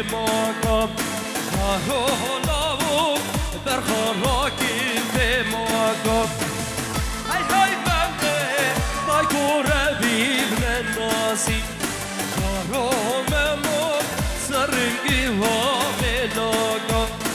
ماکم شهر لاو برخوراکی به ماکم ای های بنده مای کوره بیل من ناسی شهر ممون سرنگی ها ملاکم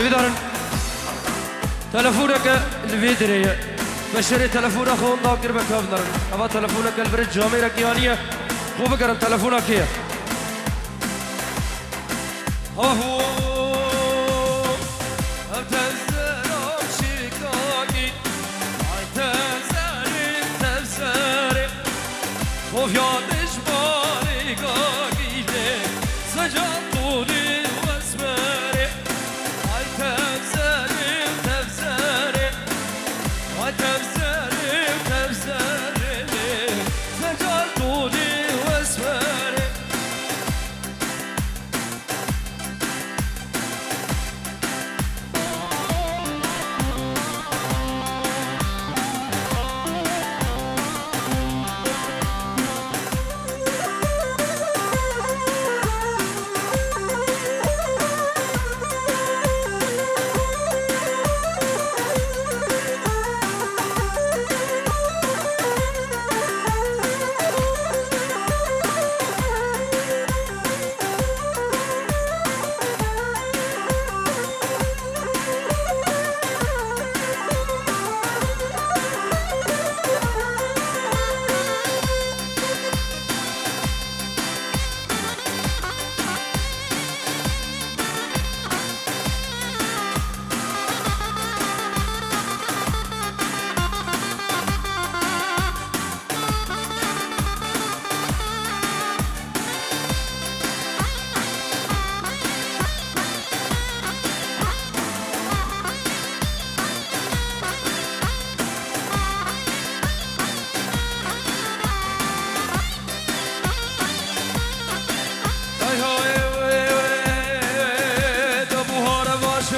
بيدارن تلفونك الفيدري بشري تلفونك خون داكر بكابنر أما تلفونك البريد جاميرك يانية خو بكرن تلفونك هي هو أبتزر شيكاكي أبتزر تبزر خوف يادش باري كاكي سجاد طولي واسمري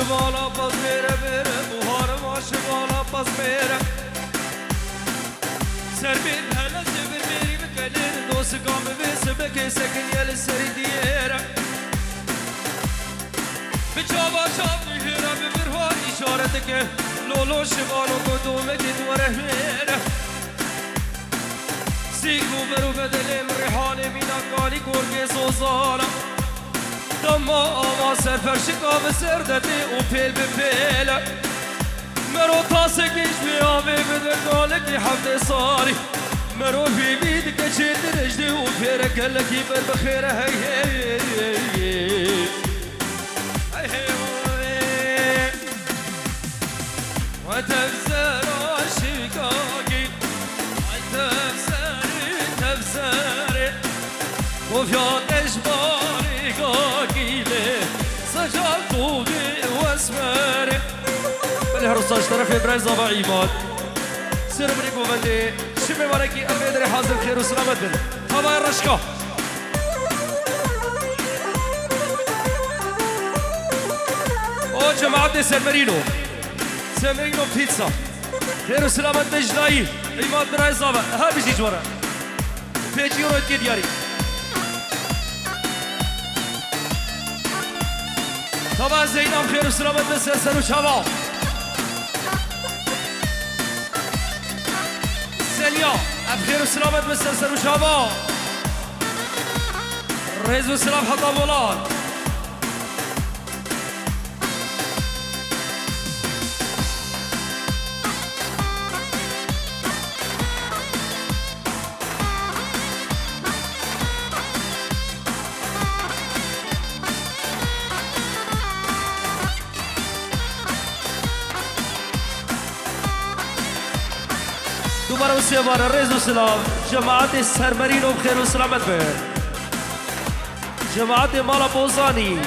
بالا باز میره بره بوهار ماشه بالا باز میره سر بین هلا زبر میری بکلین دوست کام بیسه بکی سکن یل سری دیره به چابا چاب نیهره به برها اشارت که لولو شبالو کدومه که دوره میره سیگو برو بدلیم ریحانه میناکانی گرگه زوزانا دما آما سرفرشکا به سردتی و پیل به پیل مرو تاسکیش بیامه بدرگاله که حفظ سالی مرو بیبید که چه درجدی و پیره کلکی بر بخیره هی هی و تفزر عاشق وفيان اجباري قاقيلي سجل طودي واسمري بالهرصاش طرف ابراهيم زبا عماد سير بريك وفندي شمي ورقي ابيدري حاضر خير وسلامة بن هواي الرشقة او جماعة سان مارينو بيتزا خير وسلامة بجناي عماد براي زبا ها بيجي جورا فيجي يورو اتكي دياري طبعا زينب خير وسلامة بسلسل وشباب سليا بخير وسلامة بسلسل وشباب ريز وسلام حطاب ولاد دوباره و سه بار رز و سلام جماعت سرمرینو بخیر و سلامت بر جماعت مالا بوزانی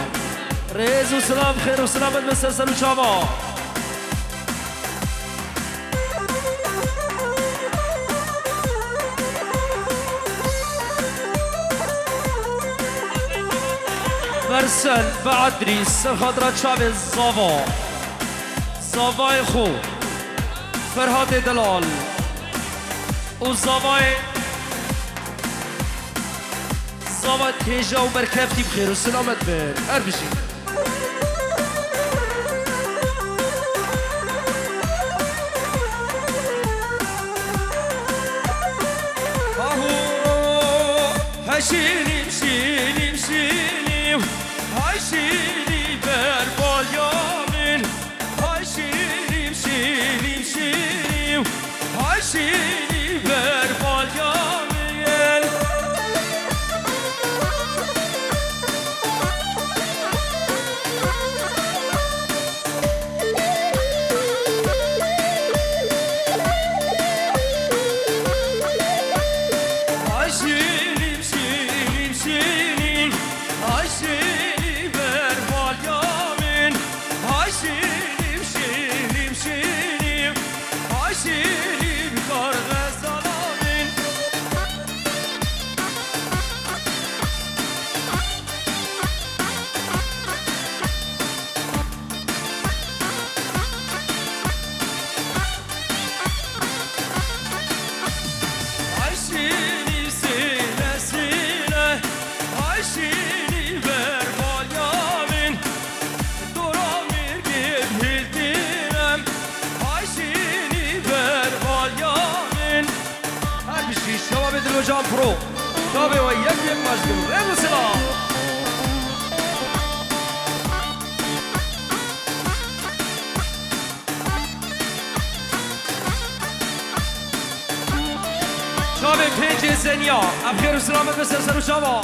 رز و سلام بخیر و سلامت بر سلسل و شما برسل بعدری سرخادرات شاب زاوای خو فرهاد دلال و زاوای تیجا و برکفتی بخیر و سلامت بر هر بشی هشینیم هشینی بر بالیامین هشینیم هشینی بر بالیامین جان برو تابع و یک مشغول رنگ سلام شاب پنج زنیا ابخیر و سلامت به سرسر و شما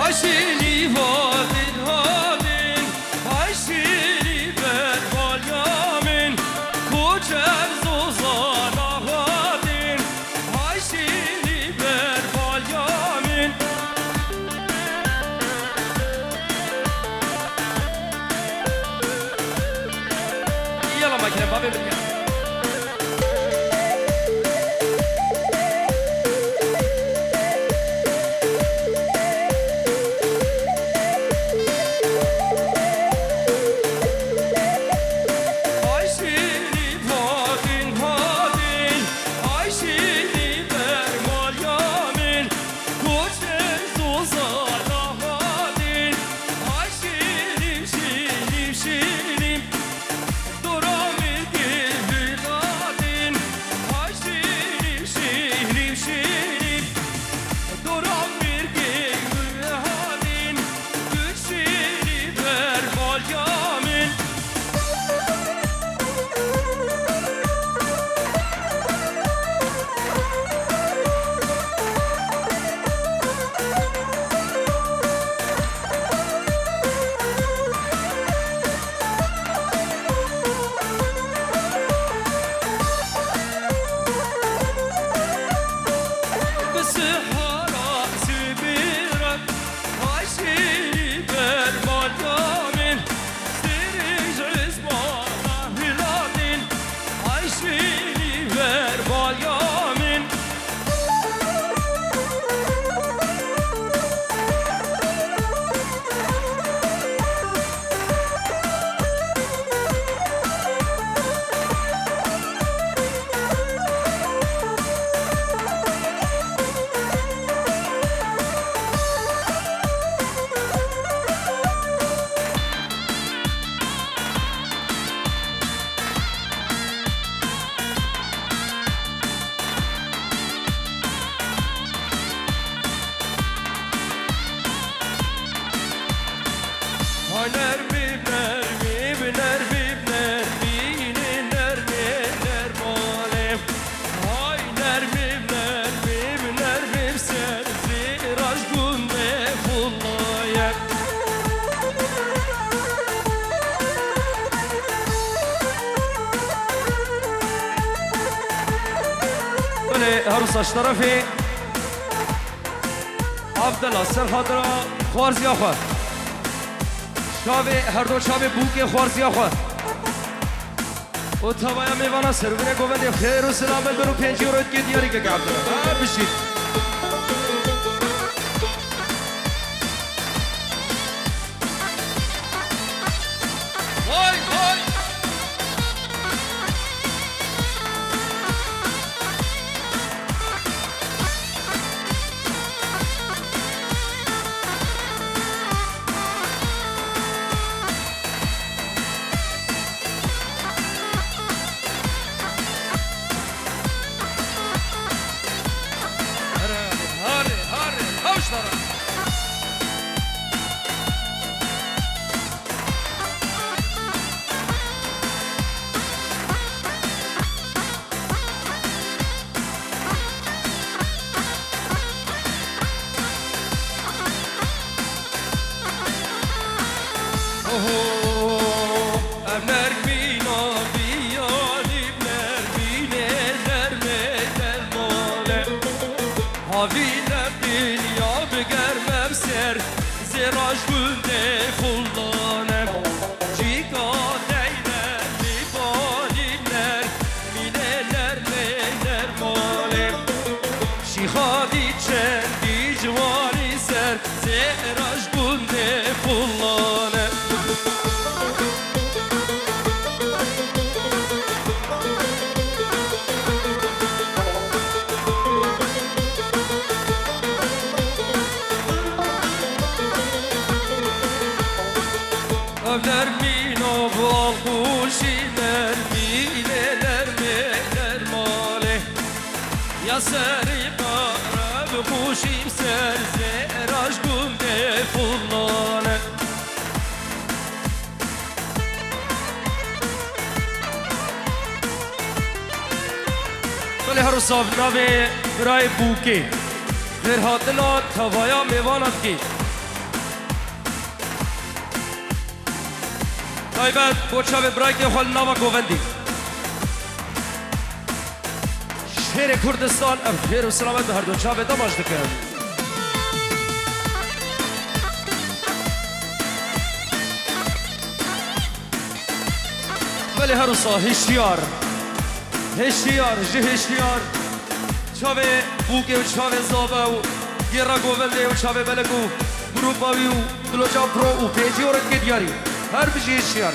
هاشینی هادین هاشینی بر بالیامین کوچر زوزان آهادین هاشینی بر بالیامین یالا ماکینه بابی بگم Ay nermim nermim nermim nermim nermim nermalem Ay nermim nermim nermim ser ziraj günde fullaya Böyle harusaş tarafı Abdallah Serhadra خوارزیا خواه شاوه هر دو شاوه بوک خوارزیا خواه و توایا میوانا سرونه گوونده خیر و سلامت برو پنجی رو اتگی دیاری که عبدالله بشید وای وای Havine dünya begermem ser Ziraj günde fullanem Cika neyler libalinler Mineler neyler malem Şihadi çendi civani ser Ziraj günde fullanem Nermin oval kuşiler mineler meler male Ya seri barab kuşim ser zeraj günde fullane Böyle her sabna ve bray buke Ver hatla tavaya mevanat ki Taybat, boça ve brayke xol nava govendi Şehre Kurdistan, خیر و سلامت به هر دو چاوه دماج دکن ولی هر روزا هشیار هشیار چاوه بوکه و چاوه زابه و گیرا گوونده و چاوه بلگو گروپاوی و دلوجا پرو و پیجی و رکت یاری هر بجی هشیار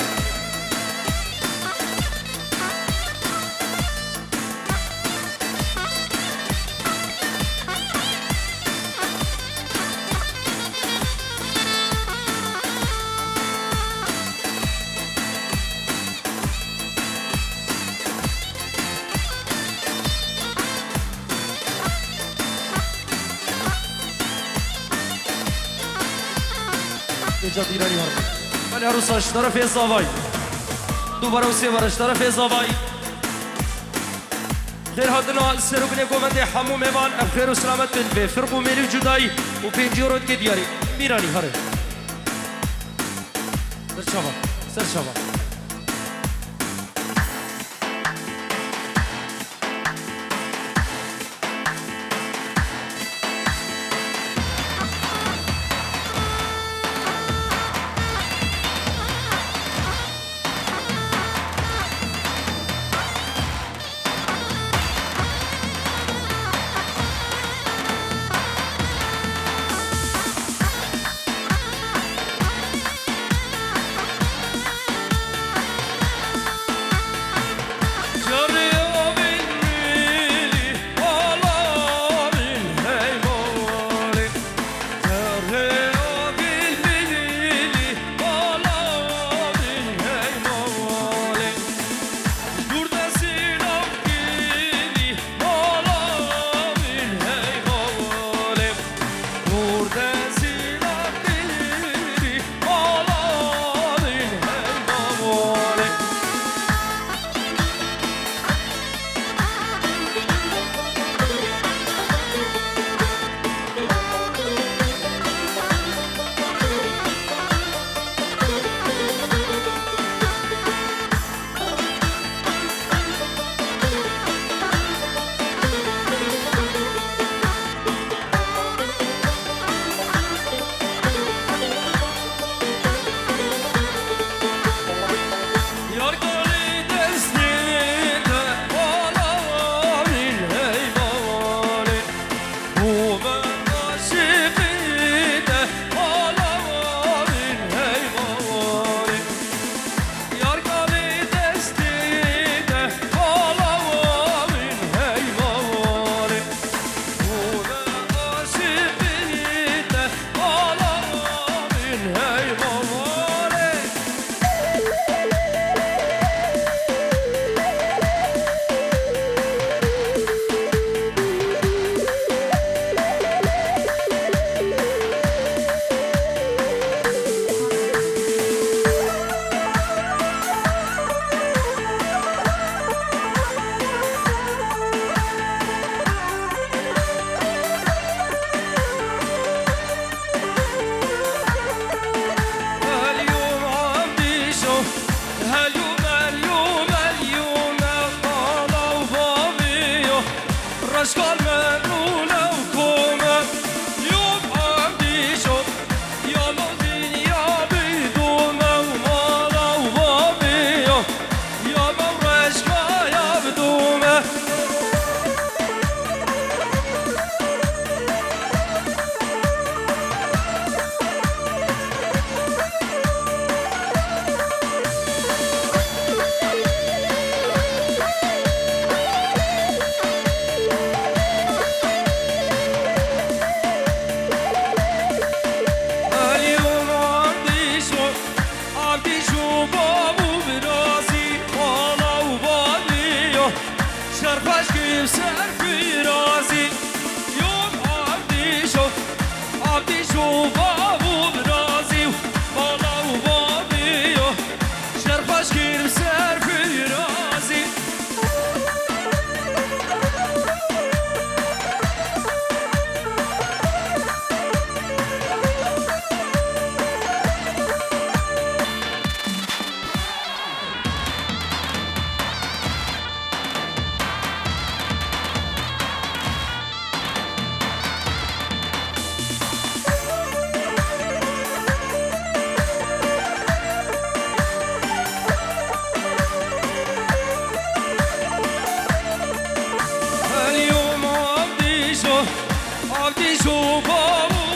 جا ایرانی ها ولی هر روزاش طرف زاوای دوباره وسی ورش طرف زاوای خیر هاتنا سرگنه گوونده همو میوان خیر و سلامت به فرق و میلی جدایی و پنجیورت که دیاری میرانی هره سرچاوا و بابو